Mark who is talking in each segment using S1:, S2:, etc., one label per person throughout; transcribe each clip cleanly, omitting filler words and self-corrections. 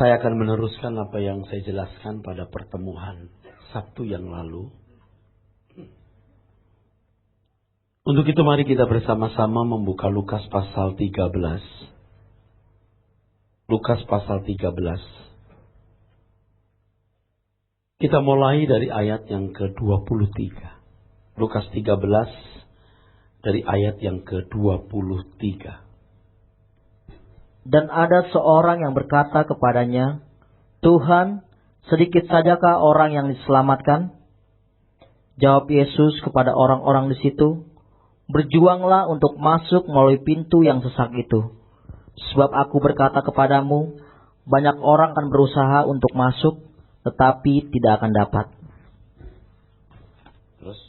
S1: Saya akan meneruskan apa yang saya jelaskan pada pertemuan Sabtu yang lalu. Untuk itu mari kita bersama-sama membuka Lukas pasal 13. Lukas pasal 13. Kita mulai dari ayat yang ke-23. Lukas 13 dari ayat yang ke-23.
S2: Dan ada seorang yang berkata kepadanya, "Tuhan, sedikit sajakah orang yang diselamatkan?" Jawab Yesus kepada orang-orang di situ, "Berjuanglah untuk masuk melalui pintu yang sesak itu. Sebab aku berkata kepadamu, banyak orang akan berusaha untuk masuk, tetapi tidak akan dapat."
S1: Terus?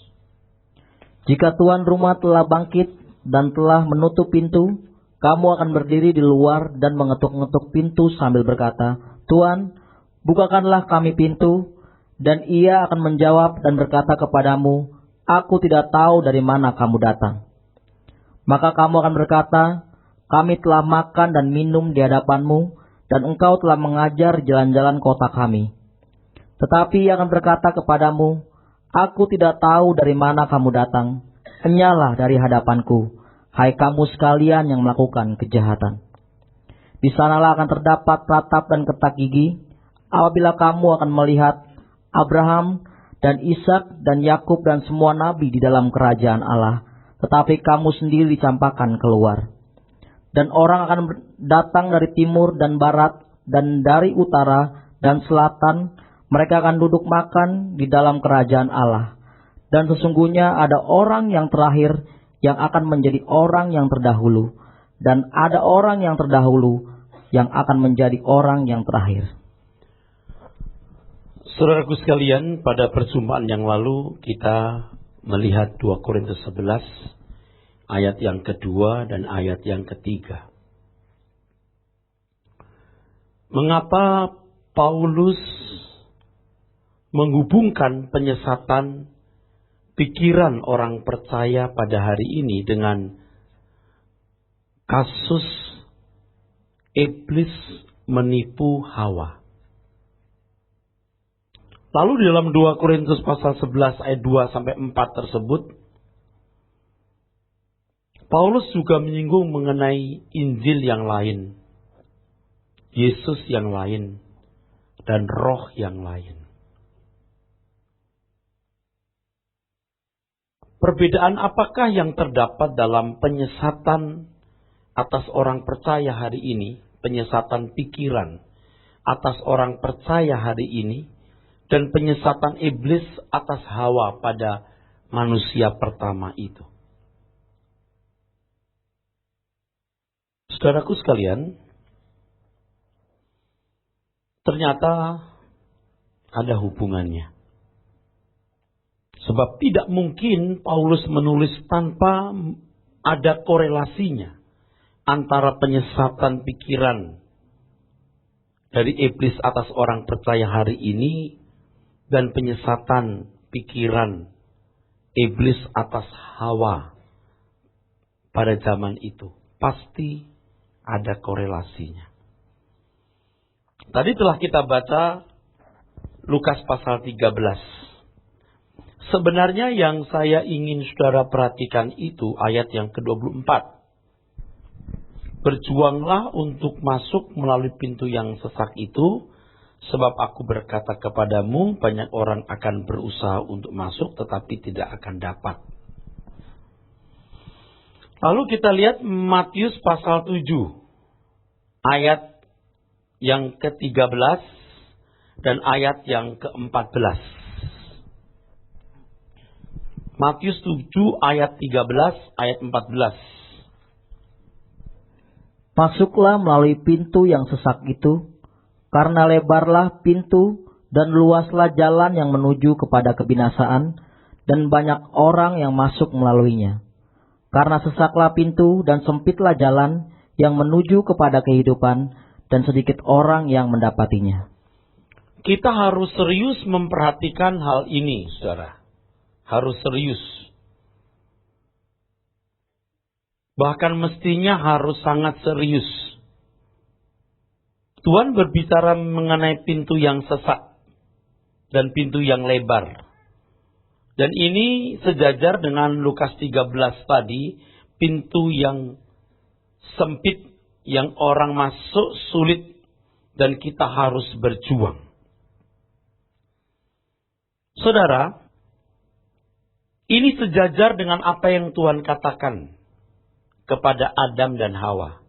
S2: Jika tuan rumah telah bangkit dan telah menutup pintu, kamu akan berdiri di luar dan mengetuk-ngetuk pintu sambil berkata, "Tuan, bukakanlah kami pintu." Dan ia akan menjawab dan berkata kepadamu, "Aku tidak tahu dari mana kamu datang." Maka kamu akan berkata, "Kami telah makan dan minum di hadapanmu, dan engkau telah mengajar jalan-jalan kota kami." Tetapi ia akan berkata kepadamu, "Aku tidak tahu dari mana kamu datang. Enyalah dari hadapanku, hai kamu sekalian yang melakukan kejahatan." Di sanalah akan terdapat ratap dan ketak gigi, apabila kamu akan melihat Abraham dan Ishak dan Yakub dan semua nabi di dalam kerajaan Allah, tetapi kamu sendiri dicampakkan keluar. Dan orang akan datang dari timur dan barat dan dari utara dan selatan, mereka akan duduk makan di dalam kerajaan Allah. Dan sesungguhnya ada orang yang terakhir yang akan menjadi orang yang terdahulu, dan ada orang yang terdahulu yang akan menjadi orang yang terakhir.
S1: Saudaraku sekalian, pada perjumpaan yang lalu kita melihat 2 Korintus 11 ayat yang kedua dan ayat yang ketiga. Mengapa Paulus menghubungkan penyesatan pikiran orang percaya pada hari ini dengan kasus iblis menipu Hawa? Lalu di dalam 2 Korintus pasal 11 ayat 2 sampai 4 tersebut, Paulus juga menyinggung mengenai Injil yang lain, Yesus yang lain, dan roh yang lain. Perbedaan apakah yang terdapat dalam penyesatan atas orang percaya hari ini, penyesatan pikiran atas orang percaya hari ini, dan penyesatan iblis atas Hawa pada manusia pertama itu? Saudaraku sekalian, ternyata ada hubungannya. Sebab tidak mungkin Paulus menulis tanpa ada korelasinya antara penyesatan pikiran dari iblis atas orang percaya hari ini dan penyesatan pikiran iblis atas Hawa pada zaman itu. Pasti ada korelasinya. Tadi telah kita baca Lukas pasal 13. Sebenarnya yang saya ingin saudara perhatikan itu ayat yang ke-24. Berjuanglah untuk masuk melalui pintu yang sesak itu, sebab aku berkata kepadamu, banyak orang akan berusaha untuk masuk tetapi tidak akan dapat. Lalu kita lihat Matius pasal 7 ayat yang ke-13 dan ayat yang ke-14. Matius 7 ayat 13 ayat 14.
S2: "Masuklah melalui pintu yang sesak itu, karena lebarlah pintu dan luaslah jalan yang menuju kepada kebinasaan, dan banyak orang yang masuk melaluinya. Karena sesaklah pintu dan sempitlah jalan yang menuju kepada kehidupan, dan sedikit orang yang mendapatinya."
S1: Kita harus serius memperhatikan hal ini, saudara. Harus serius. Bahkan mestinya harus sangat serius. Tuhan berbicara mengenai pintu yang sesat dan pintu yang lebar. Dan ini sejajar dengan Lukas 13 tadi, pintu yang sempit, yang orang masuk sulit, dan kita harus berjuang. Saudara, ini sejajar dengan apa yang Tuhan katakan kepada Adam dan Hawa.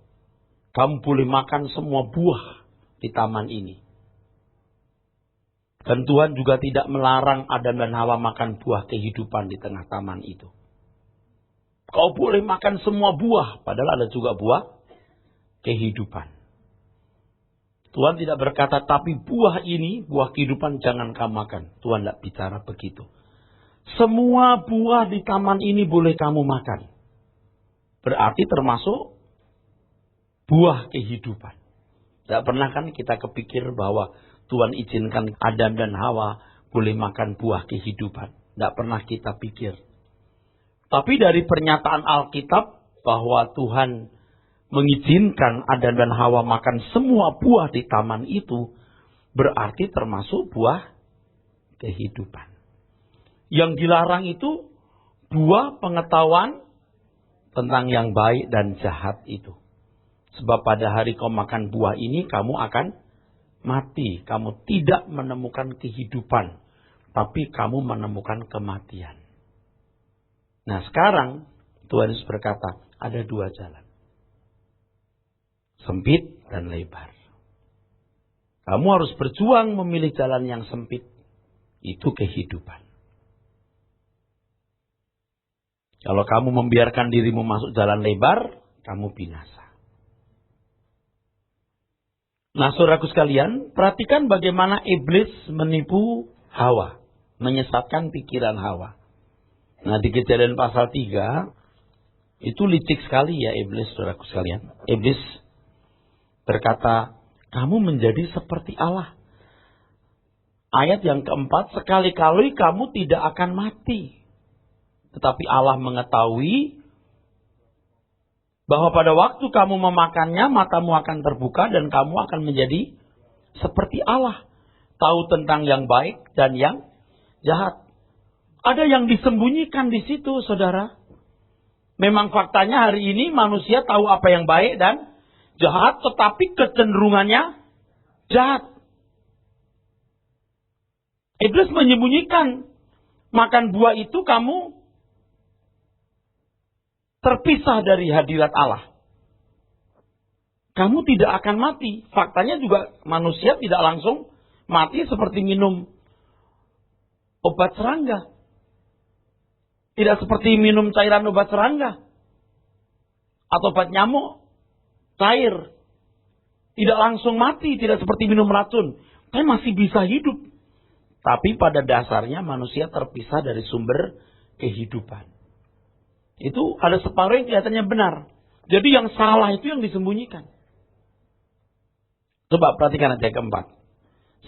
S1: Kamu boleh makan semua buah di taman ini. Dan Tuhan juga tidak melarang Adam dan Hawa makan buah kehidupan di tengah taman itu. Kau boleh makan semua buah, padahal ada juga buah kehidupan. Tuhan tidak berkata, tapi buah ini, buah kehidupan jangan kamu makan. Tuhan tidak bicara begitu. Semua buah di taman ini boleh kamu makan. Berarti termasuk buah kehidupan. Tidak pernah kan kita kepikir bahwa Tuhan izinkan Adam dan Hawa boleh makan buah kehidupan. Tidak pernah kita pikir. Tapi dari pernyataan Alkitab bahwa Tuhan mengizinkan Adam dan Hawa makan semua buah di taman itu, berarti termasuk buah kehidupan. Yang dilarang itu buah pengetahuan tentang yang baik dan jahat itu. Sebab pada hari kau makan buah ini, kamu akan mati. Kamu tidak menemukan kehidupan, tapi kamu menemukan kematian. Nah sekarang Tuhan Yesus berkata, ada dua jalan. Sempit dan lebar. Kamu harus berjuang memilih jalan yang sempit. Itu kehidupan. Kalau kamu membiarkan dirimu masuk jalan lebar, kamu binasa. Nah, saudaraku sekalian, perhatikan bagaimana iblis menipu Hawa, menyesatkan pikiran Hawa. Nah, di Kejadian pasal 3, itu licik sekali ya iblis, saudaraku sekalian. Iblis berkata, kamu menjadi seperti Allah. Ayat yang keempat, sekali-kali kamu tidak akan mati. Tetapi Allah mengetahui bahwa pada waktu kamu memakannya, matamu akan terbuka dan kamu akan menjadi seperti Allah. Tahu tentang yang baik dan yang jahat. Ada yang disembunyikan di situ, saudara. Memang faktanya hari ini manusia tahu apa yang baik dan jahat, tetapi kecenderungannya jahat. Iblis menyembunyikan, makan buah itu kamu terpisah dari hadirat Allah. Kamu tidak akan mati. Faktanya juga manusia tidak langsung mati seperti minum obat serangga. Tidak seperti minum cairan obat serangga. Atau obat nyamuk. Cair. Tidak langsung mati. Tidak seperti minum racun. Tapi masih bisa hidup. Tapi pada dasarnya manusia terpisah dari sumber kehidupan. Itu ada separuh yang kelihatannya benar. Jadi yang salah itu yang disembunyikan. Coba perhatikan ayat keempat.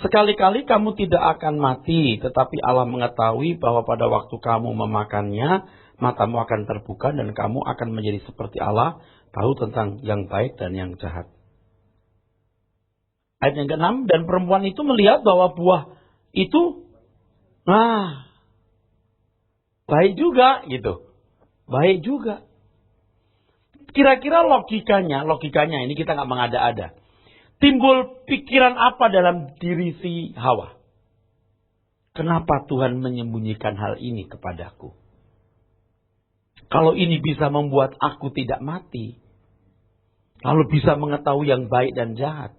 S1: Sekali-kali kamu tidak akan mati, tetapi Allah mengetahui bahwa pada waktu kamu memakannya, matamu akan terbuka dan kamu akan menjadi seperti Allah, tahu tentang yang baik dan yang jahat. Ayat yang ke-6, dan perempuan itu melihat bahwa buah itu, baik juga gitu. Baik juga. Kira-kira logikanya ini kita nggak mengada-ada. Timbul pikiran apa dalam diri si Hawa? Kenapa Tuhan menyembunyikan hal ini kepadaku? Kalau ini bisa membuat aku tidak mati, lalu bisa mengetahui yang baik dan jahat,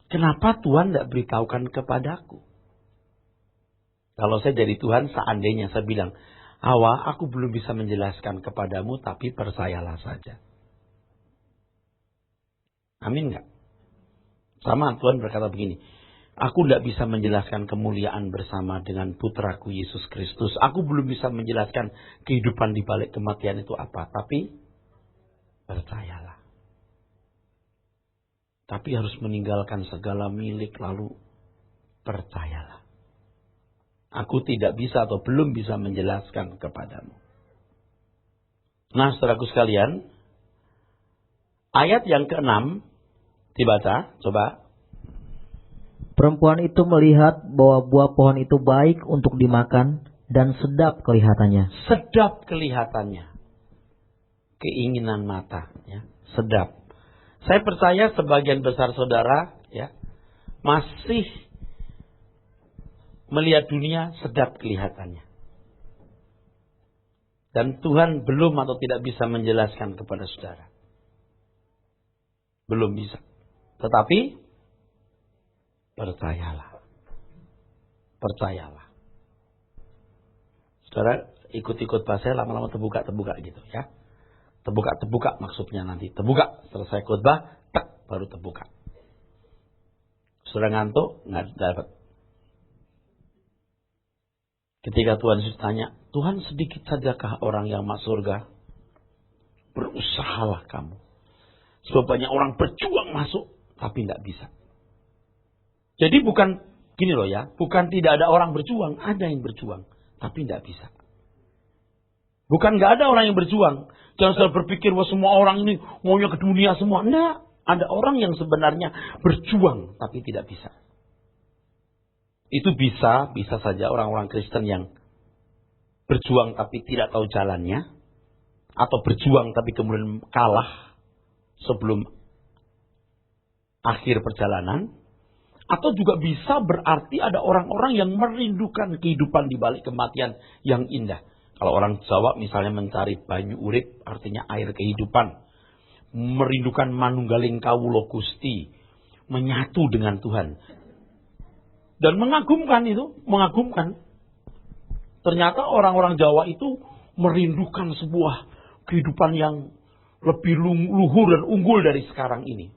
S1: kenapa Tuhan tidak beritahukan kepadaku? Kalau saya jadi Tuhan, seandainya saya bilang, Hawa, aku belum bisa menjelaskan kepadamu, tapi percayalah saja. Amin nggak? Sama Tuhan berkata begini, aku tidak bisa menjelaskan kemuliaan bersama dengan putraku Yesus Kristus. Aku belum bisa menjelaskan kehidupan di balik kematian itu apa, tapi percayalah. Tapi harus meninggalkan segala milik, lalu percayalah. Aku tidak bisa atau belum bisa menjelaskan kepadamu. Nah, saudaraku sekalian, ayat yang ke-6, Dibaca, coba.
S2: Perempuan itu melihat bahwa buah pohon itu baik untuk dimakan dan sedap kelihatannya.
S1: Sedap kelihatannya. Keinginan mata, ya, sedap. Saya percaya sebagian besar saudara, ya, masih melihat dunia sedap kelihatannya. Dan Tuhan belum atau tidak bisa menjelaskan kepada saudara. Belum bisa. Tetapi percayalah. Percayalah. Saudara ikut-ikut bahasa lama-lama terbuka gitu ya. Terbuka maksudnya nanti. Terbuka, selesai khotbah, tek, baru terbuka. Sudah ngantuk, nggak dapat. Ketika Tuhan Yesus tanya, Tuhan sedikit sajakah orang yang masuk surga? Berusahalah kamu. Sebab banyak orang berjuang masuk, tapi nggak bisa. Jadi bukan, gini loh ya, bukan tidak ada orang berjuang, ada yang berjuang, tapi nggak bisa. Bukan nggak ada orang yang berjuang. Jangan selalu berpikir bahwa semua orang ini maunya ke dunia semua. Enggak. Ada orang yang sebenarnya berjuang tapi tidak bisa. Itu bisa saja orang-orang Kristen yang berjuang tapi tidak tahu jalannya. Atau berjuang tapi kemudian kalah sebelum akhir perjalanan. Atau juga bisa berarti ada orang-orang yang merindukan kehidupan di balik kematian yang indah. Kalau orang Jawa misalnya mencari banyu urip, artinya air kehidupan. Merindukan manunggaling kawula Gusti. Menyatu dengan Tuhan. Dan mengagumkan itu, mengagumkan. Ternyata orang-orang Jawa itu merindukan sebuah kehidupan yang lebih luhur dan unggul dari sekarang ini.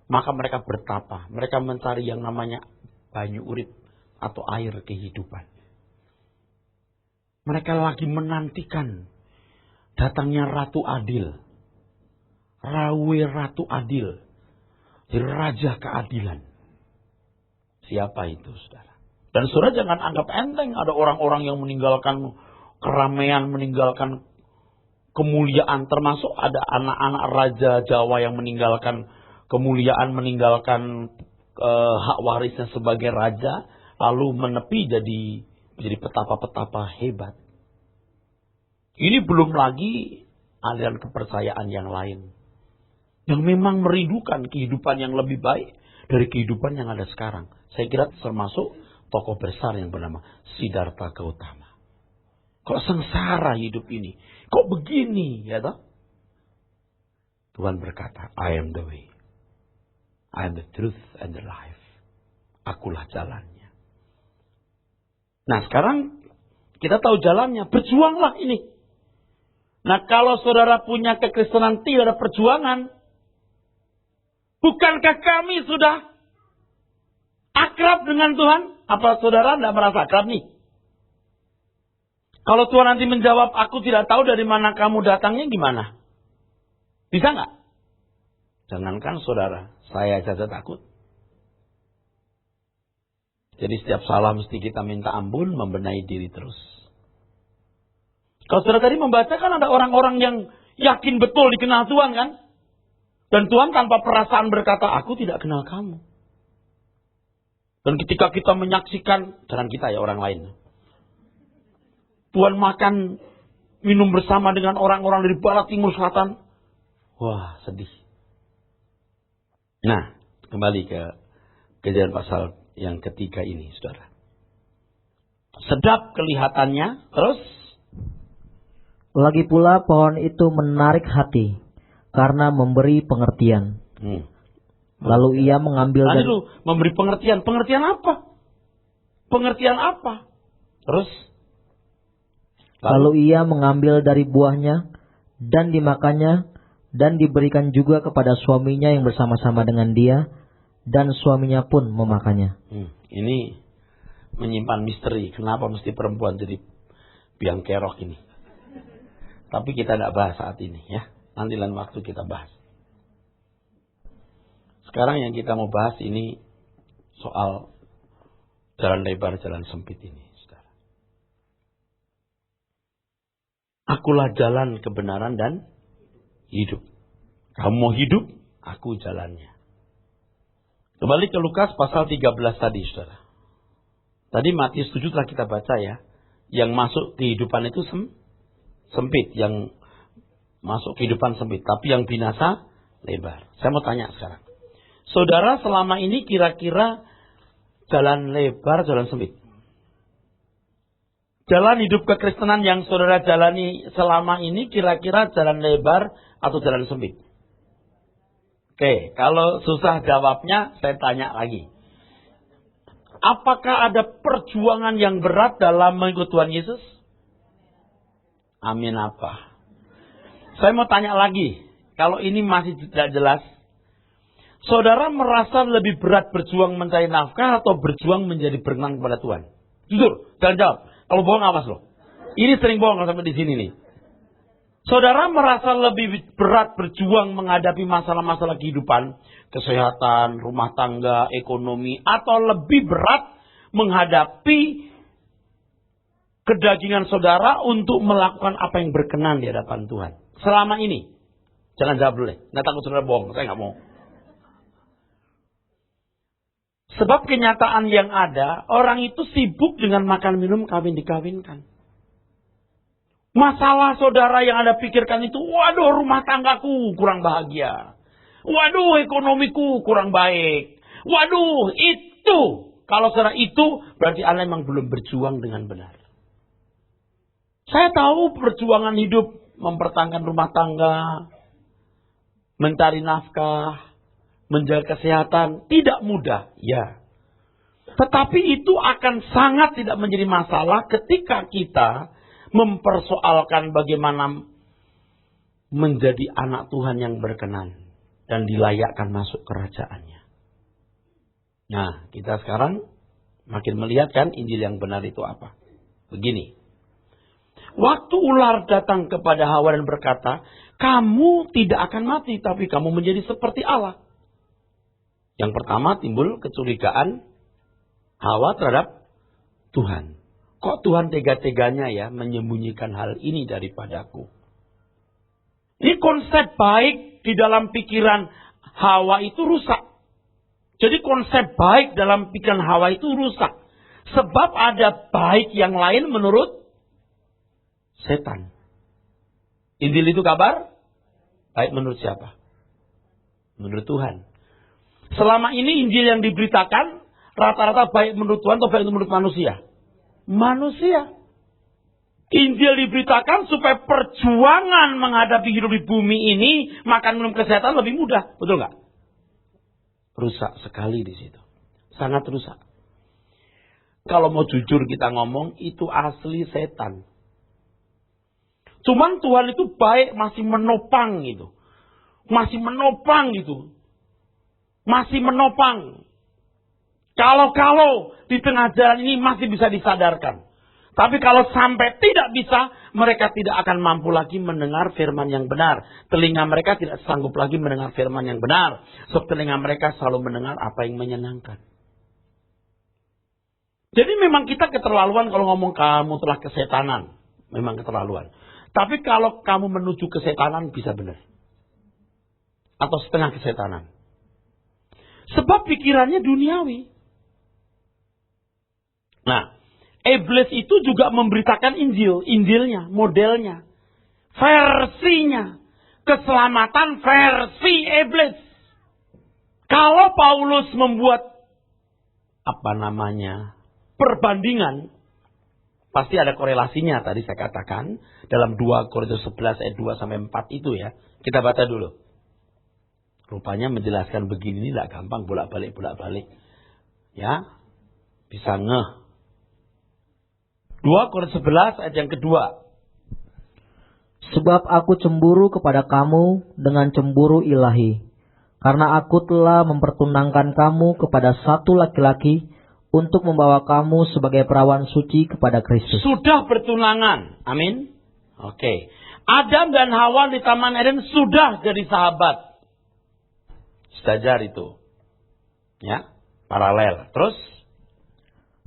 S1: Maka mereka bertapa, mereka mencari yang namanya banyu urip atau air kehidupan. Mereka lagi menantikan datangnya Ratu Adil. Rawe Ratu Adil. Raja keadilan. Siapa itu, saudara? Dan saudara jangan anggap enteng ada orang-orang yang meninggalkan keramaian, meninggalkan kemuliaan. Termasuk ada anak-anak Raja Jawa yang meninggalkan kemuliaan, meninggalkan hak warisnya sebagai raja. Lalu menepi jadi petapa-petapa hebat. Ini belum lagi aliran kepercayaan yang lain. Yang memang merindukan kehidupan yang lebih baik dari kehidupan yang ada sekarang. Saya kira termasuk tokoh besar yang bernama Siddhartha Gautama. Kok sengsara hidup ini? Kok begini? Ya toh? Tuhan berkata, I am the way. I am the truth and the life. Akulah jalannya. Nah sekarang kita tahu jalannya. Berjuanglah ini. Nah kalau saudara punya kekristenan tidak ada perjuangan. Bukankah kami sudah akrab dengan Tuhan? Apa saudara tidak merasa akrab nih? Kalau Tuhan nanti menjawab, aku tidak tahu dari mana kamu datangnya, gimana? Bisa nggak? Jangankan saudara, saya saja takut. Jadi setiap salah mesti kita minta ampun, membenahi diri terus. Kalau saudara tadi membaca kan ada orang-orang yang yakin betul dikenal Tuhan kan? Dan Tuhan tanpa perasaan berkata, aku tidak kenal kamu. Dan ketika kita menyaksikan, jangan kita ya orang lain. Tuhan makan, minum bersama dengan orang-orang dari barat, timur, selatan. Wah sedih. Nah kembali ke Kejadian pasal yang ketiga ini saudara. Sedap kelihatannya, terus?
S2: Lagi pula pohon itu menarik hati karena memberi pengertian. Lalu ia mengambil
S1: dari... memberi pengertian. Pengertian apa? Pengertian apa? Terus?
S2: Lalu ia mengambil dari buahnya dan dimakannya dan diberikan juga kepada suaminya yang bersama-sama dengan dia dan suaminya pun memakannya.
S1: Ini menyimpan misteri. Kenapa mesti perempuan jadi biang kerok ini? Tapi kita tidak bahas saat ini ya. Nanti lain waktu kita bahas. Sekarang yang kita mau bahas ini soal jalan lebar, jalan sempit ini. Saudara. Akulah jalan kebenaran dan hidup. Kamu mau hidup, aku jalannya. Kembali ke Lukas pasal 13 tadi, saudara. Tadi Matius 7 telah kita baca ya. Yang masuk kehidupan itu sempit. Yang masuk kehidupan sempit. Tapi yang binasa lebar. Saya mau tanya sekarang. Saudara selama ini kira-kira jalan lebar, jalan sempit? Jalan hidup kekristenan yang saudara jalani selama ini kira-kira jalan lebar atau jalan sempit? Oke, kalau susah jawabnya saya tanya lagi. Apakah ada perjuangan yang berat dalam mengikut Tuhan Yesus? Amin apa? Saya mau tanya lagi. Kalau ini masih tidak jelas. Saudara merasa lebih berat berjuang mencari nafkah atau berjuang menjadi berkenan kepada Tuhan? Jujur, jangan jawab. Kalau bohong awas loh. Ini sering bohong kalau sampai di sini nih. Saudara merasa lebih berat berjuang menghadapi masalah-masalah kehidupan, kesehatan, rumah tangga, ekonomi, atau lebih berat menghadapi kedagingan saudara untuk melakukan apa yang berkenan di hadapan Tuhan? Selama ini. Jangan jawab dulu. Nggak takut saudara bohong. Saya nggak mau. Sebab kenyataan yang ada, orang itu sibuk dengan makan minum, kawin dikawinkan. Masalah saudara yang Anda pikirkan itu, waduh rumah tanggaku kurang bahagia. Waduh ekonomiku kurang baik. Waduh itu. Kalau saudara itu, berarti Anda memang belum berjuang dengan benar. Saya tahu perjuangan hidup, mempertahankan rumah tangga, mencari nafkah, menjaga kesehatan, tidak mudah, ya. Tetapi itu akan sangat tidak menjadi masalah ketika kita mempersoalkan bagaimana menjadi anak Tuhan yang berkenan dan dilayakkan masuk kerajaannya. Nah, kita sekarang makin melihat kan Injil yang benar itu apa. Begini. Waktu ular datang kepada Hawa dan berkata, kamu tidak akan mati, tapi kamu menjadi seperti Allah. Yang pertama timbul kecurigaan Hawa terhadap Tuhan. Kok Tuhan tega-teganya ya menyembunyikan hal ini daripadaku? Ini konsep baik di dalam pikiran Hawa itu rusak. Jadi konsep baik dalam pikiran Hawa itu rusak. Sebab ada baik yang lain menurut setan. Injil itu kabar baik menurut siapa? Menurut Tuhan. Selama ini Injil yang diberitakan rata-rata baik menurut Tuhan atau baik menurut manusia? Manusia. Injil diberitakan supaya perjuangan menghadapi hidup di bumi ini, makan minum kesehatan lebih mudah. Betul nggak? Rusak sekali di situ. Sangat rusak. Kalau mau jujur kita ngomong, itu asli setan. Cuman Tuhan itu baik, masih menopang gitu. Masih menopang gitu. Masih menopang. Kalau di tengah jalan ini masih bisa disadarkan. Tapi kalau sampai tidak bisa, mereka tidak akan mampu lagi mendengar firman yang benar. Telinga mereka tidak sanggup lagi mendengar firman yang benar. Sebab telinga mereka selalu mendengar apa yang menyenangkan. Jadi memang kita keterlaluan kalau ngomong kamu telah kesetanan. Memang keterlaluan. Tapi kalau kamu menuju kesetanan bisa benar. Atau setengah kesetanan. Sebab pikirannya duniawi. Nah, iblis itu juga memberitakan Injilnya, modelnya, versinya, keselamatan versi iblis. Kalau Paulus membuat perbandingan, pasti ada korelasinya tadi saya katakan dalam 2 Korintus 11 ayat 2 sampai 4 itu ya. Kita baca dulu. Rupanya menjelaskan begini tidak gampang bolak-balik. Ya. Bisa ngeh. 2 Korintus 11 ayat yang kedua.
S2: Sebab aku cemburu kepada kamu dengan cemburu ilahi. Karena aku telah mempertunangkan kamu kepada satu laki-laki untuk membawa kamu sebagai perawan suci kepada Kristus.
S1: Sudah bertunangan. Amin. Oke. Adam dan Hawa di Taman Eden sudah jadi sahabat. Sejajar itu. Ya. Paralel. Terus.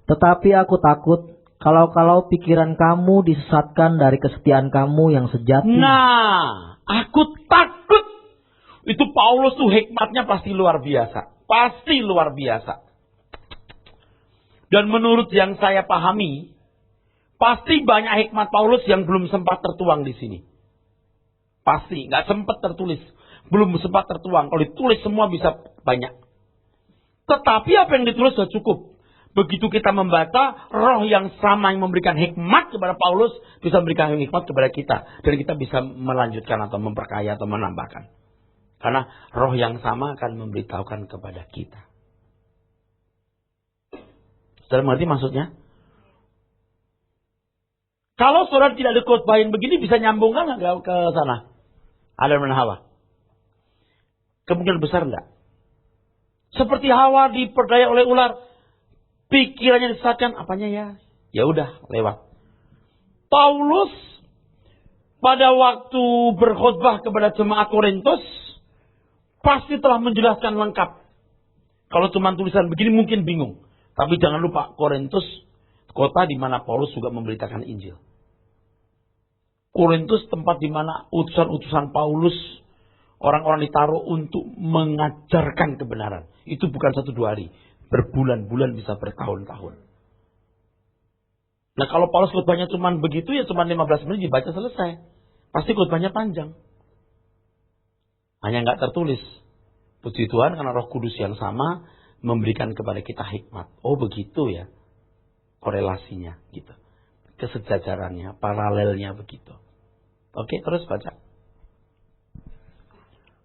S2: Tetapi aku takut kalau pikiran kamu disesatkan dari kesetiaan kamu yang sejati.
S1: Nah, aku takut. Itu Paulus tuh hikmatnya pasti luar biasa. pasti luar biasa. Dan menurut yang saya pahami, pasti banyak hikmat Paulus yang belum sempat tertuang di sini. Pasti, nggak sempat tertulis. Belum sempat tertuang. Kalau ditulis semua bisa banyak. Tetapi apa yang ditulis sudah cukup. Begitu kita membaca, roh yang sama yang memberikan hikmat kepada Paulus bisa memberikan hikmat kepada kita. Dan kita bisa melanjutkan atau memperkaya atau menambahkan. Karena roh yang sama akan memberitahukan kepada kita. Saudara mengerti maksudnya? Kalau saudara tidak dikhotbahin begini, bisa nyambungkan nggak ke sana? Adam dan Hawa. Kemungkinan besar enggak. Seperti Hawa diperdaya oleh ular. Pikirannya disesatkan, apanya ya? Ya udah, lewat. Paulus pada waktu berkhotbah kepada jemaat Korintus, pasti telah menjelaskan lengkap. Kalau cuma tulisan begini mungkin bingung. Tapi jangan lupa, Korintus, kota di mana Paulus juga memberitakan Injil. Korintus tempat di mana utusan-utusan Paulus, orang-orang ditaruh untuk mengajarkan kebenaran. Itu bukan 1-2 hari. Berbulan-bulan, bisa bertahun-tahun. Nah kalau Paulus khotbahnya cuma begitu, ya cuma 15 menit dibaca selesai. Pasti khotbahnya panjang. Hanya nggak tertulis. Puji Tuhan karena Roh Kudus yang sama memberikan kepada kita hikmat. Oh begitu ya. Korelasinya gitu. Kesejajarannya, paralelnya begitu. Oke, terus baca.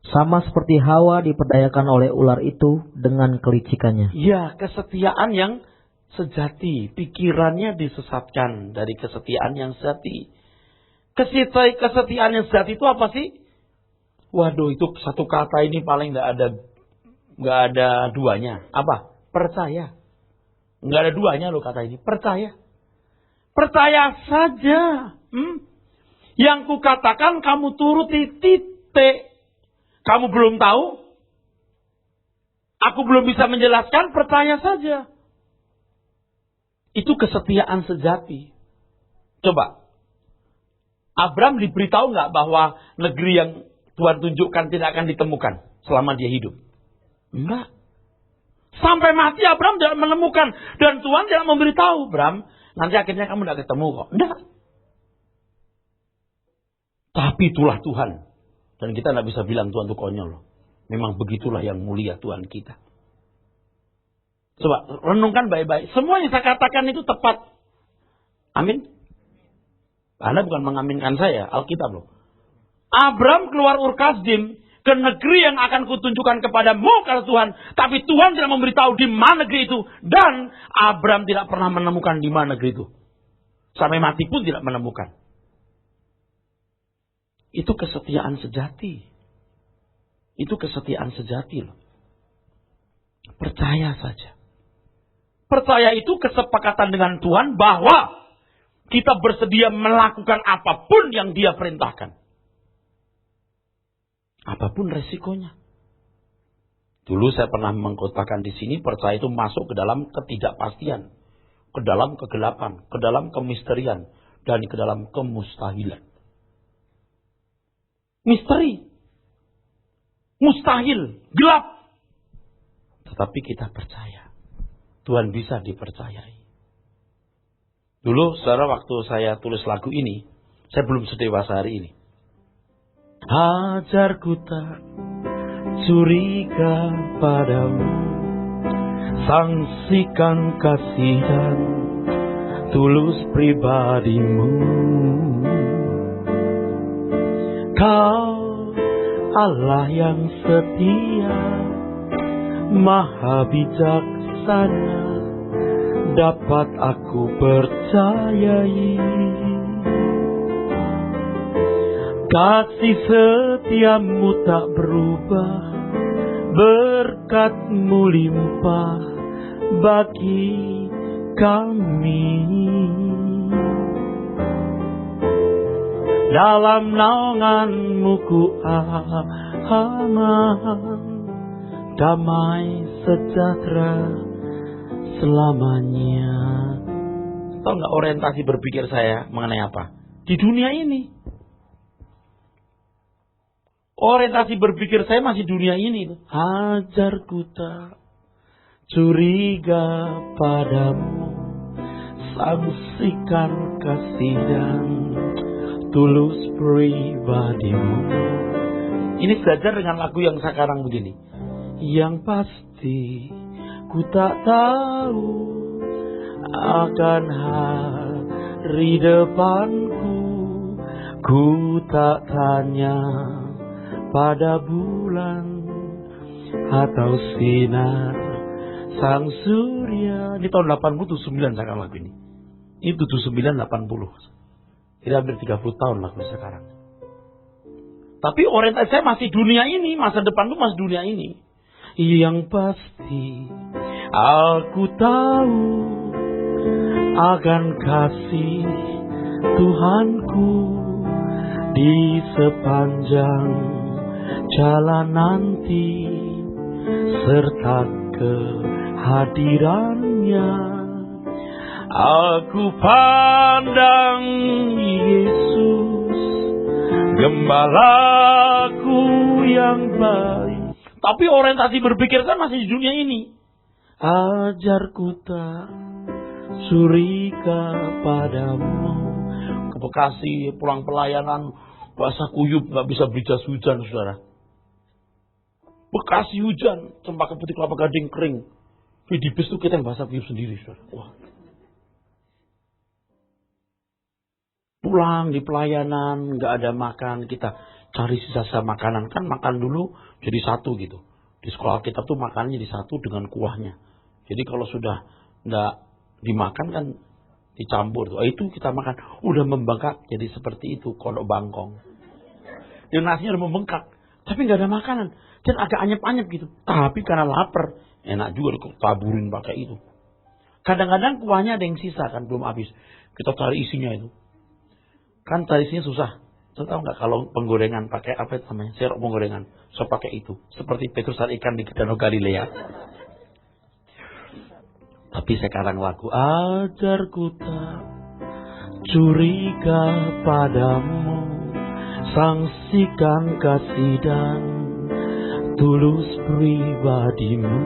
S2: Sama seperti Hawa diperdayakan oleh ular itu dengan kelicikannya.
S1: Ya, kesetiaan yang sejati. Pikirannya disesatkan dari kesetiaan yang sejati. Kesetiaan yang sejati itu apa sih? Waduh, itu satu kata ini paling nggak ada duanya. Apa? Percaya. Nggak ada duanya loh kata ini. Percaya. Percaya saja. Yang kukatakan kamu turuti, titik. Kamu belum tahu? Aku belum bisa menjelaskan, percaya saja. Itu kesetiaan sejati. Coba. Abraham diberitahu nggak bahwa negeri yang Tuhan tunjukkan tidak akan ditemukan selama dia hidup? Enggak. Sampai mati Abraham tidak menemukan. Dan Tuhan tidak memberitahu. Abraham, nanti akhirnya kamu tidak ketemu kok. Enggak. Tapi itulah Tuhan. Dan kita tidak bisa bilang Tuhan itu konyol. Memang begitulah yang mulia Tuhan kita. Coba renungkan baik-baik. Semua yang saya katakan itu tepat. Amin. Anda bukan mengaminkan saya. Alkitab loh. Abraham keluar Ur Kasdim ke negeri yang akan kutunjukkan kepadamu kata Tuhan. Tapi Tuhan tidak memberitahu di mana negeri itu. Dan Abraham tidak pernah menemukan di mana negeri itu. Sampai mati pun tidak menemukan. Itu kesetiaan sejati. Itu kesetiaan sejati loh. Percaya saja. Percaya itu kesepakatan dengan Tuhan bahwa kita bersedia melakukan apapun yang Dia perintahkan. Apapun resikonya. Dulu saya pernah mengkatakan di sini, percaya itu masuk ke dalam ketidakpastian, ke dalam kegelapan, ke dalam kemisterian, dan ke dalam kemustahilan. Misteri, mustahil, gelap. Tetapi kita percaya, Tuhan bisa dipercayai. Dulu, saudara, waktu saya tulis lagu ini, saya belum sedewasa hari ini. Ajarku tak curiga padamu, sangsikan kasih dan tulus pribadimu. Kau Allah yang setia, maha bijaksana, dapat aku percayai. Kasih setiamu tak berubah, berkat-Mu limpah bagi kami. Dalam naungan-Mu ku aman, damai sejahtera selamanya. Tahu nggak orientasi berpikir saya mengenai apa? Di dunia ini. Orientasi berpikir saya masih dunia ini. Ajarku tak curiga padamu, saksikan kasih dan tulus pribadimu. Ini sejajar dengan lagu yang sekarang begini. Yang pasti ku tak tahu akan hari depanku, ku tak tanya pada bulan atau sinar sang surya. Ini tahun 80-79 sekarang lagu ini. Ini 79-80. Ini hampir 30 tahun lagu sekarang. Tapi orientasi saya masih dunia ini. Masa depan itu masih dunia ini. Yang pasti aku tahu akan kasih Tuhanku di sepanjang jalan nanti, serta kehadirannya. Aku pandang Yesus, gembalaku yang baik. Tapi orientasi berpikir kan masih di dunia ini. Ajarku tak curiga padamu. Ke Bekasi pulang pelayanan basah kuyup, gak bisa beli jas hujan, saudara. Bekasi hujan, Cempaka Putih Kelapa Gading kering. Di bis itu kita yang basah kuyup sendiri, saudara. Wah. Pulang di pelayanan, gak ada makan, kita cari sisa-sisa makanan. Kan makan dulu jadi satu gitu. Di sekolah kita tuh makannya jadi satu dengan kuahnya. Jadi kalau sudah gak dimakan kan dicampur tuh. Itu kita makan. Udah membengkak jadi seperti itu, kodok bangkong. Dan nasinya udah membengkak. Tapi gak ada makanan. Dan agak anyep-anyep gitu. Tapi karena lapar, enak juga taburin pakai itu. Kadang-kadang kuahnya ada yang sisa kan, belum habis. Kita cari isinya itu. Kan cari isinya susah. Saya tahu nggak kalau penggorengan pakai apa itu namanya? Serok penggorengan. So pakai itu. Seperti Petrus dan ikan di Danau Galilea. Tapi sekarang lagu ajarku tak curiga padamu, saksikan kasih dan tulus pribadimu.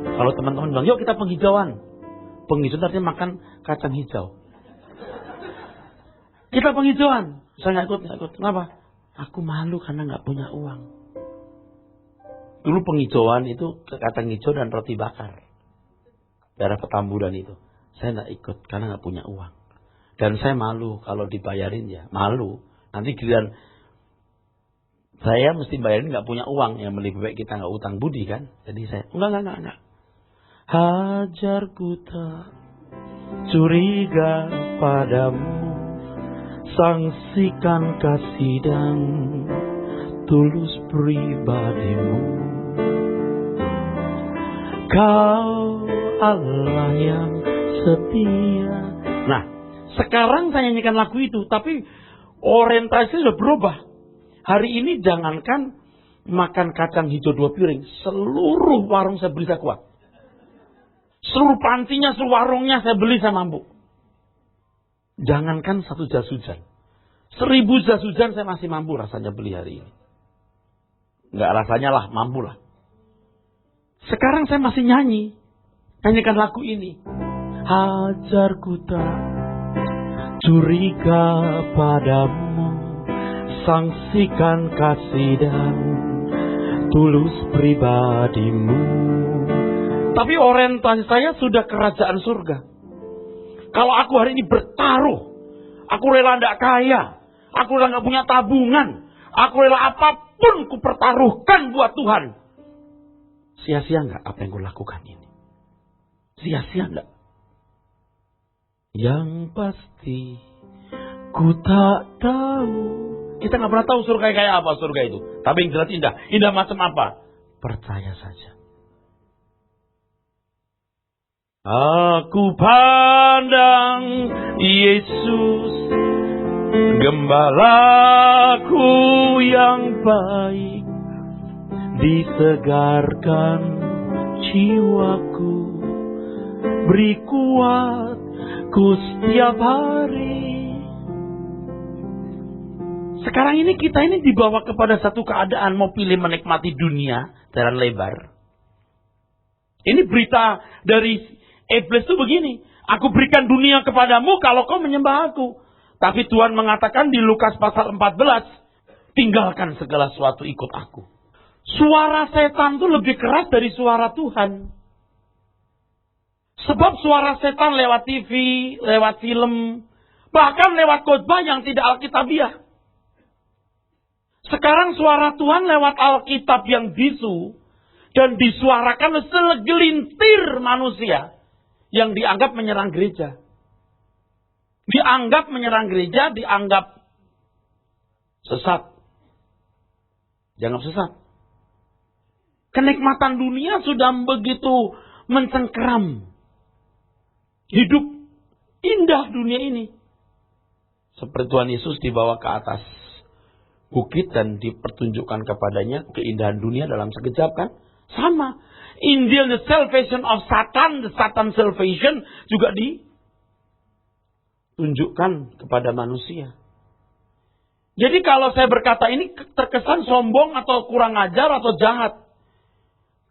S1: Kalau teman-teman bilang, yuk kita penghijauan. Penghijauan artinya makan kacang hijau. Kita penghijauan. Saya nggak ikut. Kenapa? Aku malu karena nggak punya uang. Dulu penghijauan itu kacang hijau dan roti bakar. Daerah Petamburan itu. Saya nggak ikut karena nggak punya uang. Dan saya malu kalau dibayarin ya. Malu. Nanti giliran saya mesti bayarin nggak punya uang. Yang lebih baik kita nggak utang budi kan. Jadi saya enggak. Hajarku tak curiga padamu, saksikan kasih dan tulus pribadimu. Kau Allah yang setia. Nah, sekarang saya nyanyikan lagu itu, tapi orientasi sudah berubah. Hari ini jangankan makan kacang hijau 2 piring, seluruh warung saya beli saya kuat. Seluruh pancinya, seluruh warungnya saya beli saya mampu. Jangankan 1 jas hujan. 1000 jas hujan saya masih mampu rasanya beli hari ini. Enggak rasanya lah, mampu lah. Sekarang saya masih nyanyikan lagu ini. Hajarku tak curiga padamu, saksikan kasih dan tulus pribadimu. Tapi orientasi saya sudah kerajaan surga. Kalau aku hari ini bertaruh, aku rela tidak kaya, aku rela nggak punya tabungan, aku rela apapun ku pertaruhkan buat Tuhan. Sia-sia nggak apa yang ku lakukan ini? Sia-sia nggak? Yang pasti ku tak tahu. Kita nggak pernah tahu surga kayak apa surga itu. Tapi yang jelas indah. Indah macam apa? Percaya saja. Aku pandang Yesus, gembalaku yang baik, disegarkan jiwaku, beri kuatku setiap hari. Sekarang ini kita ini dibawa kepada satu keadaan mau pilih menikmati dunia jalan lebar. Ini berita dari iblis itu begini. Aku berikan dunia kepadamu kalau kau menyembah aku. Tapi Tuhan mengatakan di Lukas pasal 14. Tinggalkan segala sesuatu ikut aku. Suara setan itu lebih keras dari suara Tuhan. Sebab suara setan lewat TV, lewat film. Bahkan lewat khotbah yang tidak alkitabiah. Sekarang suara Tuhan lewat Alkitab yang bisu dan disuarakan segelintir manusia yang dianggap menyerang gereja. Dianggap menyerang gereja, dianggap sesat. Dianggap sesat. Kenikmatan dunia sudah begitu mencengkeram. Hidup indah dunia ini. Seperti Tuhan Yesus dibawa ke atas bukit dan dipertunjukkan kepadanya keindahan dunia dalam sekejap kan? Sama. Injil the salvation of Satan, the Satan salvation juga ditunjukkan kepada manusia. Jadi kalau saya berkata ini terkesan sombong atau kurang ajar atau jahat.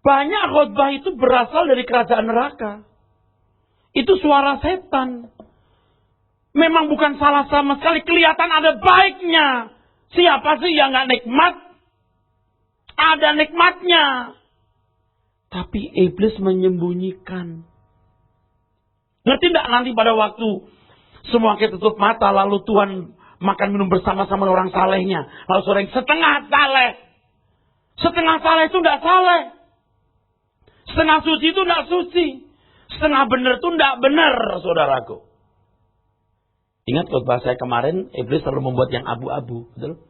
S1: Banyak khotbah itu berasal dari kerajaan neraka. Itu suara setan. Memang bukan salah sama sekali. Kelihatan ada baiknya. Siapa sih yang gak nikmat? Ada nikmatnya. Tapi iblis menyembunyikan. Ngerti gak nanti pada waktu semua kita tutup mata lalu Tuhan makan minum bersama-sama orang salehnya. Lalu seorang setengah saleh. Setengah saleh itu gak saleh. Setengah suci itu gak suci. Setengah benar itu gak benar, saudaraku. Ingat khotbah saya kemarin, iblis selalu membuat yang abu-abu. Betul?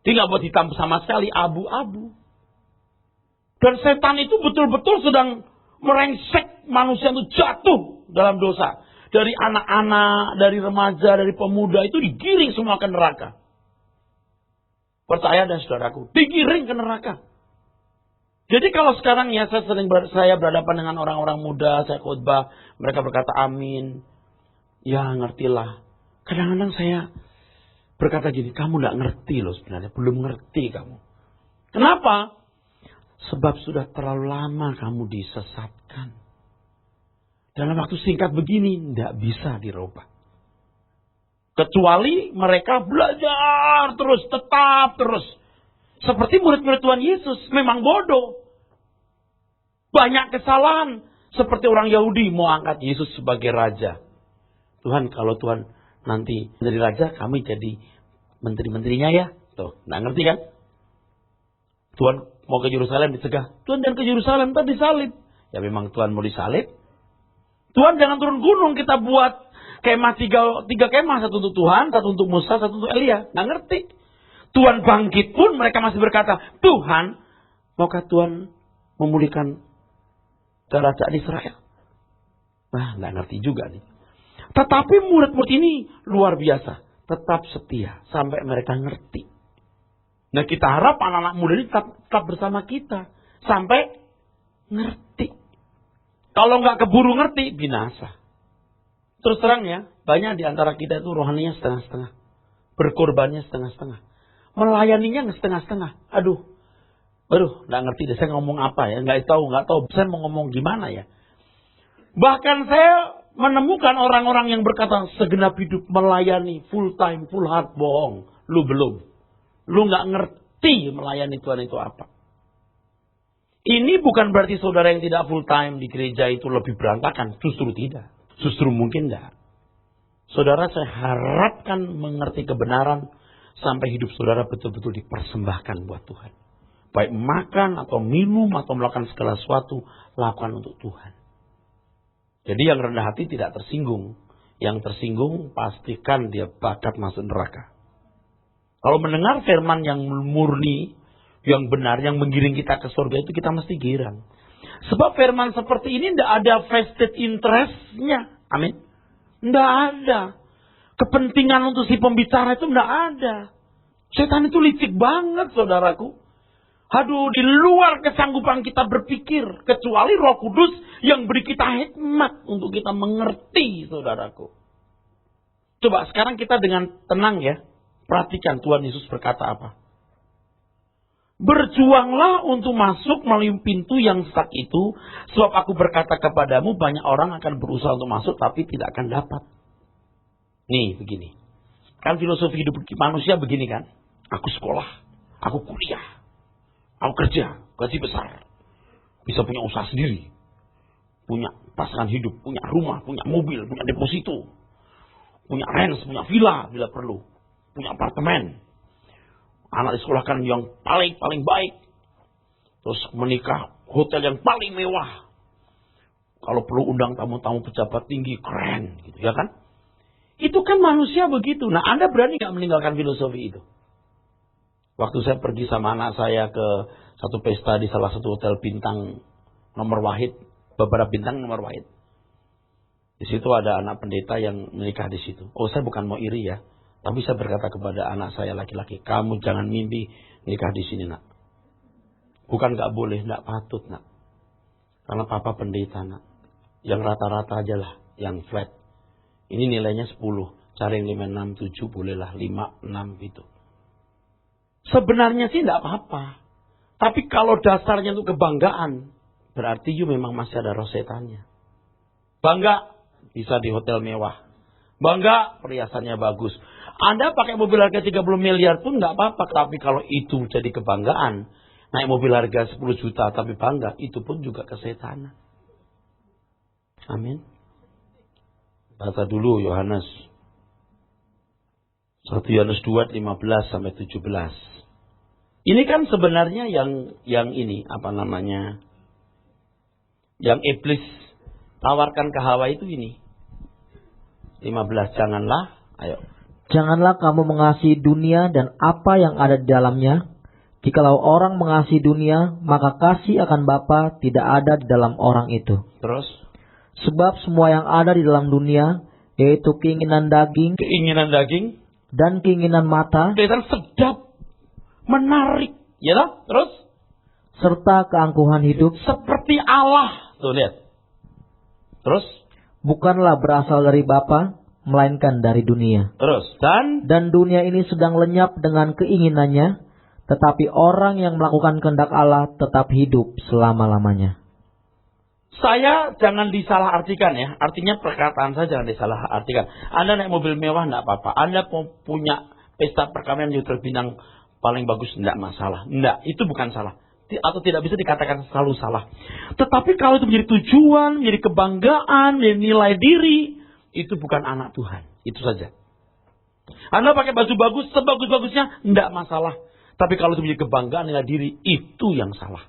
S1: Dia gak buat hitam sama sekali, abu-abu. Dan setan itu betul-betul sedang merengsek manusia itu jatuh dalam dosa. Dari anak-anak, dari remaja, dari pemuda itu digiring semua ke neraka. Percaya dan saudaraku, digiring ke neraka. Jadi kalau sekarang ya saya berhadapan dengan orang-orang muda, saya khotbah, mereka berkata amin. Ya ngertilah. Kadang-kadang saya berkata gini, kamu gak ngerti loh sebenarnya. Belum ngerti kamu. Kenapa? Sebab sudah terlalu lama kamu disesatkan. Dalam waktu singkat begini, gak bisa dirubah. Kecuali mereka belajar terus, tetap terus. Seperti murid-murid Tuhan Yesus, memang bodoh. Banyak kesalahan. Seperti orang Yahudi mau angkat Yesus sebagai raja. Tuhan, kalau Tuhan nanti menjadi raja, kami jadi menteri-menterinya ya. Tuh, nggak ngerti kan? Tuhan mau ke Yerusalem dicegah. Tuhan jangan ke Yerusalem, tadi disalib. Ya memang Tuhan mau disalib. Tuhan jangan turun gunung, kita buat kemah tiga kemah. Satu untuk Tuhan, satu untuk Musa, satu untuk Elia. Nggak ngerti. Tuhan bangkit pun mereka masih berkata, Tuhan, maukah Tuhan memulihkan kerajaan Israel? Nah, nggak ngerti juga nih. Tetapi murid-murid ini luar biasa. Tetap setia. Sampai mereka ngerti. Nah kita harap anak-anak muda ini tetap bersama kita. Sampai ngerti. Kalau nggak keburu ngerti, binasa. Terus terang ya, banyak di antara kita itu rohaninya setengah-setengah. Berkorbannya setengah-setengah. Melayaninya setengah-setengah. Aduh, nggak ngerti deh saya ngomong apa ya. Nggak tahu saya mau ngomong gimana ya. Bahkan saya menemukan orang-orang yang berkata segenap hidup melayani, full time, full heart, bohong. Lu belum. Lu gak ngerti melayani Tuhan itu apa. Ini bukan berarti saudara yang tidak full time di gereja itu lebih berantakan. Justru tidak. Justru mungkin tidak. Saudara saya harapkan mengerti kebenaran sampai hidup saudara betul-betul dipersembahkan buat Tuhan. Baik makan atau minum atau melakukan segala sesuatu, lakukan untuk Tuhan. Jadi yang rendah hati tidak tersinggung. Yang tersinggung pastikan dia bakat masuk neraka. Kalau mendengar firman yang murni, yang benar, yang menggiring kita ke surga itu kita mesti girang. Sebab firman seperti ini tidak ada vested interest-nya. Amin. Tidak ada. Kepentingan untuk si pembicara itu tidak ada. Setan itu licik banget saudaraku. Aduh, di luar kesanggupan kita berpikir. Kecuali Roh Kudus yang beri kita hikmat untuk kita mengerti, saudaraku. Coba sekarang kita dengan tenang ya. Perhatikan Tuhan Yesus berkata apa? Berjuanglah untuk masuk melalui pintu yang sesak itu, sebab aku berkata kepadamu, banyak orang akan berusaha untuk masuk, tapi tidak akan dapat. Nih, begini. Kan filosofi hidup manusia begini kan? Aku sekolah, aku kuliah, aku kerja, gaji besar. Bisa punya usaha sendiri. Punya pasangan hidup, punya rumah, punya mobil, punya deposito. Punya rents, punya villa bila perlu. Punya apartemen. Anak disekolahkan yang paling baik. Terus menikah hotel yang paling mewah. Kalau perlu undang tamu-tamu pejabat tinggi, keren gitu ya kan? Itu kan manusia begitu. Nah, Anda berani gak meninggalkan filosofi itu? Waktu saya pergi sama anak saya ke satu pesta di salah satu hotel bintang nomor wahid, beberapa bintang nomor wahid. Di situ ada anak pendeta yang menikah di situ. Oh, saya bukan mau iri ya. Tapi saya berkata kepada anak saya laki-laki, kamu jangan mimpi nikah di sini, nak. Bukan gak boleh, gak patut, nak. Karena papa pendeta, nak. Yang rata-rata aja lah, yang flat. Ini nilainya 10. Cari yang 5, 6, 7, bolehlah 5, 6 gitu. Sebenarnya sih gak apa-apa. Tapi kalau dasarnya untuk kebanggaan, berarti you memang masih ada roh setannya. Bangga bisa di hotel mewah. Bangga perhiasannya bagus. Anda pakai mobil harga 30 miliar pun gak apa-apa. Tapi kalau itu jadi kebanggaan, naik mobil harga 10 juta tapi bangga, itu pun juga kesetanan. Amin. Baca dulu Yohanes. 1 Yohanes 2, 15 sampai 17. Ini kan sebenarnya yang ini, apa namanya, yang iblis tawarkan ke Hawa itu ini. 15, janganlah, ayo.
S2: Janganlah kamu mengasihi dunia dan apa yang ada di dalamnya. Jikalau orang mengasihi dunia, maka kasih akan Bapa tidak ada di dalam orang itu.
S1: Terus?
S2: Sebab semua yang ada di dalam dunia, yaitu keinginan daging, dan keinginan mata,
S1: kelihatan sedap, menarik, ya lah. Terus?
S2: serta keangkuhan hidup,
S1: seperti Allah. Tuh lihat. Terus?
S2: Bukanlah berasal dari Bapa, melainkan dari dunia.
S1: Terus?
S2: Dan dunia ini sedang lenyap dengan keinginannya, tetapi orang yang melakukan kehendak Allah tetap hidup selama-lamanya.
S1: Saya jangan disalahartikan ya. Artinya perkataan saya jangan disalahartikan. Anda naik mobil mewah enggak apa-apa. Anda punya pesta perkawinan yang terbintang paling bagus enggak masalah. Enggak, itu bukan salah. Atau tidak bisa dikatakan selalu salah. Tetapi kalau itu menjadi tujuan, menjadi kebanggaan, menjadi nilai diri, itu bukan anak Tuhan. Itu saja. Anda pakai baju bagus, sebagus-bagusnya, enggak masalah. Tapi kalau itu menjadi kebanggaan, nilai diri, itu yang salah.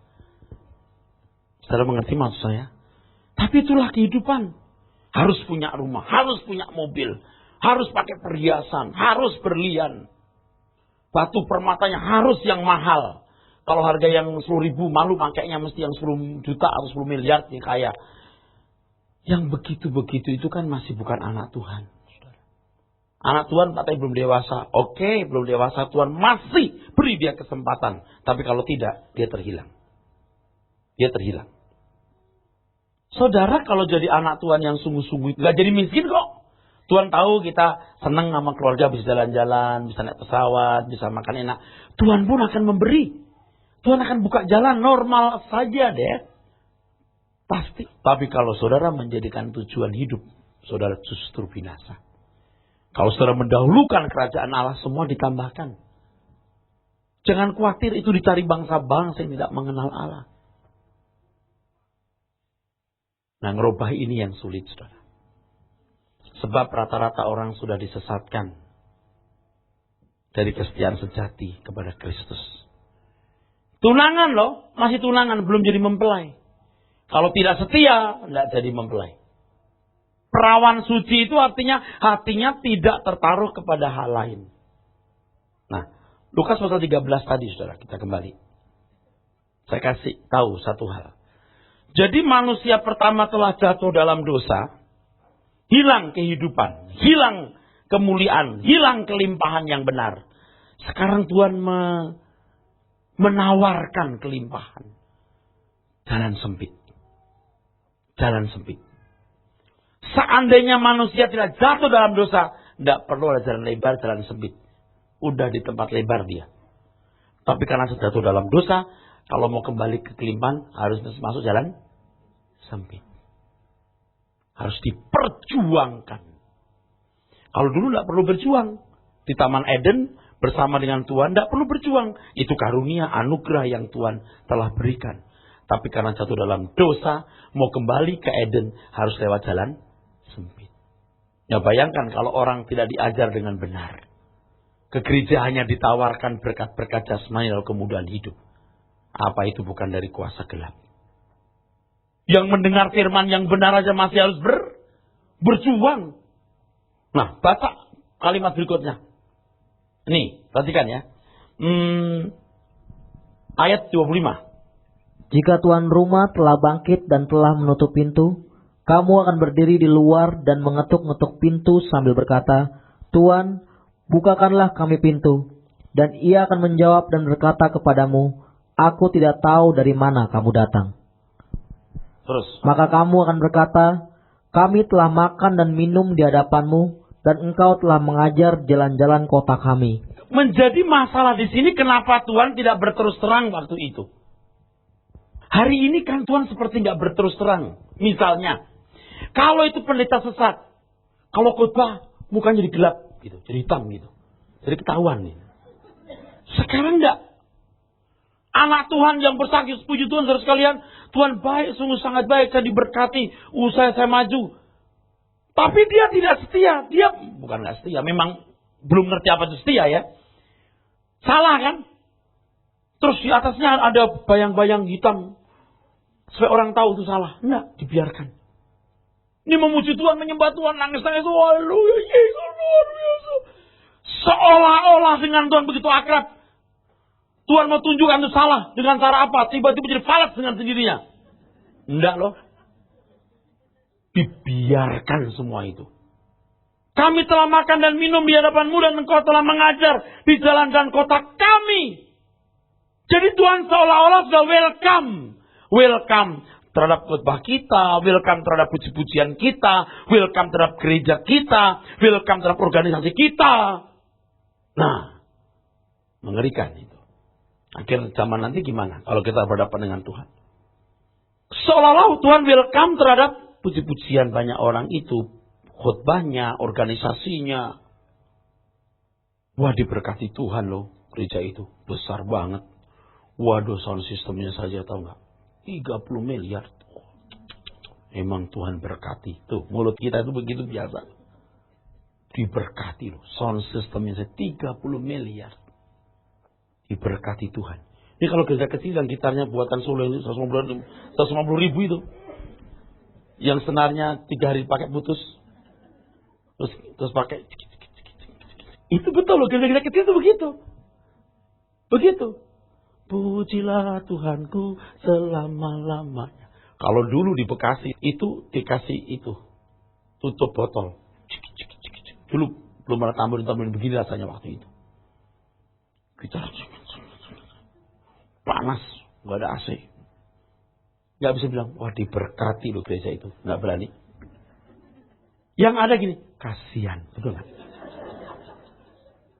S1: Saudara mengerti maksud saya? Tapi itulah kehidupan. Harus punya rumah, harus punya mobil, harus pakai perhiasan, harus berlian. Batu permatanya harus yang mahal. Kalau harga yang 10.000 malu makainya mesti yang 10 juta atau 10 miliar nih kaya. Yang begitu-begitu itu kan masih bukan anak Tuhan. Anak Tuhan katanya belum dewasa. Oke, belum dewasa, Tuhan masih beri dia kesempatan. Tapi kalau tidak, dia terhilang. Dia terhilang. Saudara kalau jadi anak Tuhan yang sungguh-sungguh, gak jadi miskin kok. Tuhan tahu kita senang sama keluarga, bisa jalan-jalan, bisa naik pesawat, bisa makan enak. Tuhan pun akan memberi. Tuhan akan buka jalan normal saja deh. Pasti. Tapi kalau saudara menjadikan tujuan hidup, saudara justru binasa. Kalau saudara mendahulukan kerajaan Allah, semua ditambahkan. Jangan khawatir itu dicari bangsa-bangsa yang tidak mengenal Allah. Nah, ngerubah ini yang sulit, saudara. Sebab rata-rata orang sudah disesatkan dari kesetiaan sejati kepada Kristus. Tunangan loh, masih tunangan, belum jadi mempelai. Kalau tidak setia, tidak jadi mempelai. Perawan suci itu artinya hatinya tidak tertaruh kepada hal lain. Nah, Lukas pasal 13 tadi, saudara, kita kembali. Saya kasih tahu satu hal. Jadi manusia pertama telah jatuh dalam dosa, hilang kehidupan, hilang kemuliaan, hilang kelimpahan yang benar. Sekarang Tuhan menawarkan kelimpahan. Jalan sempit. Jalan sempit. Seandainya manusia tidak jatuh dalam dosa, tidak perlu ada jalan lebar, jalan sempit. Udah di tempat lebar dia. Tapi karena sudah jatuh dalam dosa, kalau mau kembali ke kelimpahan harus masuk jalan sempit. Harus diperjuangkan. Kalau dulu tidak perlu berjuang. Di Taman Eden bersama dengan Tuhan tidak perlu berjuang. Itu karunia, anugerah yang Tuhan telah berikan. Tapi karena jatuh dalam dosa, mau kembali ke Eden harus lewat jalan sempit. Ya bayangkan kalau orang tidak diajar dengan benar. Ke gereja hanya ditawarkan berkat-berkat jasmani lalu kemudahan hidup. Apa itu bukan dari kuasa gelap? Yang mendengar firman yang benar aja masih harus berjuang. Nah, baca kalimat berikutnya. Nih, perhatikan ya. Ayat 25.
S2: Jika tuan rumah telah bangkit dan telah menutup pintu, kamu akan berdiri di luar dan mengetuk-ngetuk pintu sambil berkata, Tuan, bukakanlah kami pintu. Dan ia akan menjawab dan berkata kepadamu, Aku tidak tahu dari mana kamu datang.
S1: Terus.
S2: Maka kamu akan berkata, Kami telah makan dan minum di hadapanmu, dan engkau telah mengajar jalan-jalan kota kami.
S1: Menjadi masalah di sini kenapa Tuhan tidak berterus terang waktu itu. Hari ini kan Tuhan seperti nggak berterus terang. Misalnya, kalau itu pendeta sesat, kalau khotbah mukanya jadi gelap gitu, jadi hitam gitu, jadi ketahuan nih. Sekarang enggak. Anak Tuhan yang bersaksi, puji Tuhan saudara sekalian, Tuhan baik, sungguh sangat baik, saya diberkati, usaha saya maju. Tapi dia tidak setia, dia bukan nggak setia, memang belum ngerti apa itu setia ya. Salah kan? Terus di atasnya ada bayang-bayang hitam, supaya orang tahu itu salah. Enggak, dibiarkan. Ini memuji Tuhan, menyembah Tuhan, nangis-nangis, haleluya, Yesus luar biasa. Seolah-olah dengan Tuhan begitu akrab. Tuhan mau tunjukkan itu salah. Dengan cara apa? Tiba-tiba jadi falas dengan sendirinya. Enggak loh. Dibiarkan semua itu. Kami telah makan dan minum di hadapanmu dan engkau telah mengajar di jalan dan kota kami. Jadi Tuhan seolah-olah sudah welcome. Welcome terhadap khotbah kita, welcome terhadap puji-pujian kita, welcome terhadap gereja kita, welcome terhadap organisasi kita. Nah, mengerikan itu. Akhir zaman nanti gimana kalau kita berhadapan dengan Tuhan? Seolah-olah Tuhan welcome terhadap puji-pujian banyak orang itu, khotbahnya, organisasinya. Wah, diberkati Tuhan loh, gereja itu besar banget. Waduh, sound systemnya saja tahu nggak? 30 miliar. Emang Tuhan berkati. Tuh, mulut kita itu begitu biasa. Diberkati loh, sound systemnya saja 30 miliar. Diberkati Tuhan. Ini kalau gereja kecil yang gitarnya buatan Solo ini 150 ribu itu. Yang senarnya 3 hari pakai putus. Terus pakai. Itu betul loh, gereja kecil itu begitu. Begitu. Pujilah Tuhanku selama-lamanya. Kalau dulu di Bekasi itu dikasih itu. Tutup botol. Dulu belum ada tambahin begini rasanya waktu itu. Gitar. Panas. Gak ada AC. Gak bisa bilang, wah diberkati loh gereja itu. Gak berani. Yang ada gini, kasihan. Betul gak?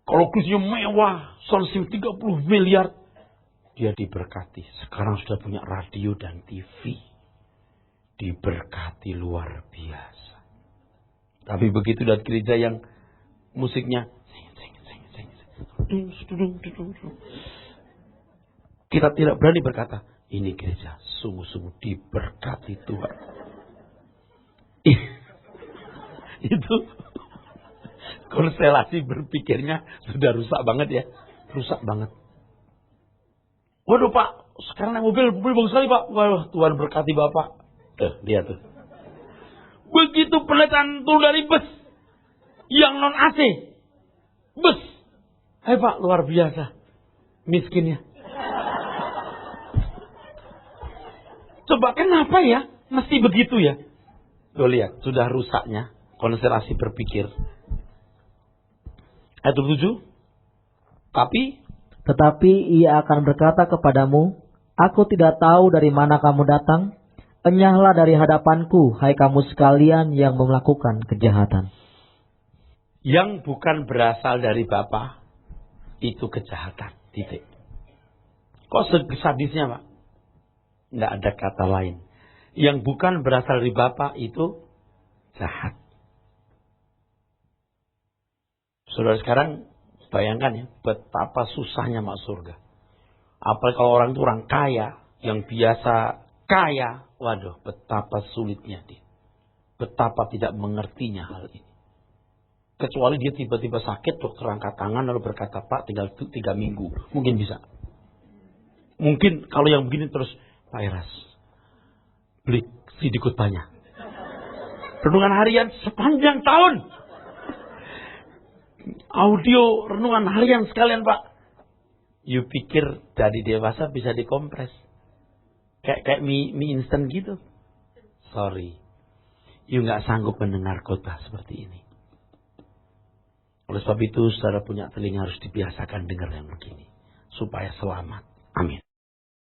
S1: Kalau gereja mewah, sound system 30 miliar. Dia diberkati. Sekarang sudah punya radio dan TV. Diberkati luar biasa. Tapi begitu dari gereja yang musiknya kita tidak berani berkata, ini gereja sungguh-sungguh diberkati Tuhan. Itu konstelasi berpikirnya sudah rusak banget ya. Rusak banget. Waduh Pak, sekarang naik mobil bagus sekali Pak. Wah, Tuhan berkati Bapak. Lihat tuh. Begitu penderitaan turun dari bus yang non AC. Bus. Hai Pak, luar biasa. Miskinnya. Coba kenapa ya? Mesti begitu ya? Tuh lihat, sudah rusaknya konstelasi berpikir. Ayat 7.
S2: Tetapi ia akan berkata kepadamu, Aku tidak tahu dari mana kamu datang. Enyahlah dari hadapanku, hai kamu sekalian yang melakukan kejahatan.
S1: Yang bukan berasal dari Bapa, itu kejahatan. Titik. Kok sadisnya, Pak? Nggak ada kata lain. Yang bukan berasal dari Bapa itu jahat. Saudara sekarang bayangkan ya, betapa susahnya masuk surga. Apalagi kalau orang itu orang kaya, yang biasa kaya, waduh, betapa sulitnya dia. Betapa tidak mengertinya hal ini. Kecuali dia tiba-tiba sakit, dokter angkat tangan lalu berkata, Pak tinggal 3 minggu. Mungkin bisa. Mungkin kalau yang begini terus, Pak Eras, beli CD khotbahnya. Renungan harian sepanjang tahun. Audio renungan harian sekalian, Pak. You pikir jadi dewasa bisa dikompres. Kayak mie instan gitu. Sorry. You gak sanggup mendengar khotbah seperti ini. Oleh sebab itu, saudara punya telinga harus dibiasakan dengar yang begini. Supaya selamat.